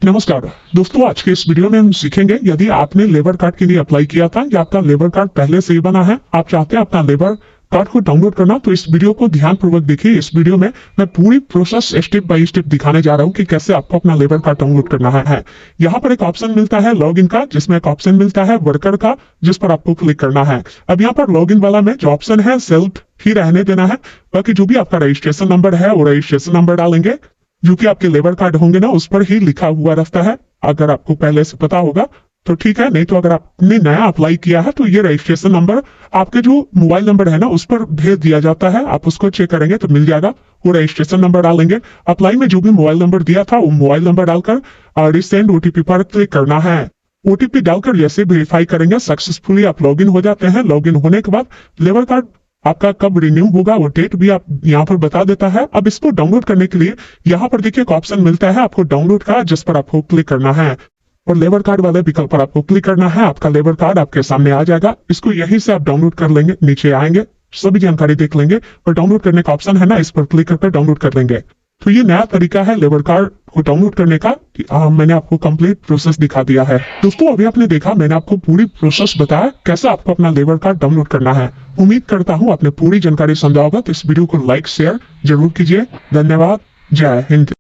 नमस्कार दोस्तों, आज के इस वीडियो में हम सीखेंगे यदि आपने लेबर कार्ड के लिए अप्लाई किया था या आपका लेबर कार्ड पहले से ही बना है, आप चाहते हैं अपना लेबर कार्ड को डाउनलोड करना, तो इस वीडियो को ध्यानपूर्वक देखिए। इस वीडियो में मैं पूरी प्रोसेस स्टेप बाय स्टेप दिखाने जा रहा हूं कि कैसे आपको अपना लेबर कार्ड डाउनलोड करना है। यहाँ पर एक ऑप्शन मिलता है लॉगिन का, जिसमें एक ऑप्शन मिलता है वर्कर का, जिस पर आपको क्लिक करना है। अब यहाँ पर लॉगिन वाला में जो ऑप्शन है सेल्फ ही रहने देना है। बाकी जो भी आपका रजिस्ट्रेशन नंबर है वो रजिस्ट्रेशन नंबर डालेंगे, जो कि आपके लेबर कार्ड होंगे ना उस पर ही लिखा हुआ रहता है। अगर आपको पहले से पता होगा तो ठीक है, नहीं तो अगर आपने नया अप्लाई किया है तो ये रजिस्ट्रेशन नंबर आपके जो मोबाइल नंबर है ना उस पर भेज दिया जाता है। आप उसको चेक करेंगे तो मिल जाएगा। वो रजिस्ट्रेशन नंबर डालेंगे, अप्लाई में जो भी मोबाइल नंबर दिया था वो मोबाइल नंबर डालकर रिसेंड ओटीपी पर क्लिक करना है। ओटीपी डालकर जैसे वेरीफाई करेंगे सक्सेसफुली आप लॉगिन हो जाते हैं। लॉगिन होने के बाद लेबर कार्ड आपका कब रिन्यू होगा वो डेट भी आप यहाँ पर बता देता है। अब इसको डाउनलोड करने के लिए यहाँ पर देखिए एक ऑप्शन मिलता है आपको डाउनलोड का, जिस पर आपको क्लिक करना है और लेबर कार्ड वाले विकल्प पर आपको क्लिक करना है। आपका लेबर कार्ड आपके सामने आ जाएगा। इसको यहीं से आप डाउनलोड कर लेंगे, नीचे आएंगे सभी जानकारी देख लेंगे और डाउनलोड करने का ऑप्शन है ना, इस पर क्लिक करके डाउनलोड कर लेंगे। तो ये नया तरीका है लेबर कार्ड को डाउनलोड करने का। मैंने आपको कंप्लीट प्रोसेस दिखा दिया है। दोस्तों अभी आपने देखा, मैंने आपको पूरी प्रोसेस बताया कैसे आपको अपना लेबर कार्ड डाउनलोड करना है। उम्मीद करता हूँ आपने पूरी जानकारी समझा होगा। तो इस वीडियो को लाइक शेयर जरूर कीजिए। धन्यवाद। जय हिंद।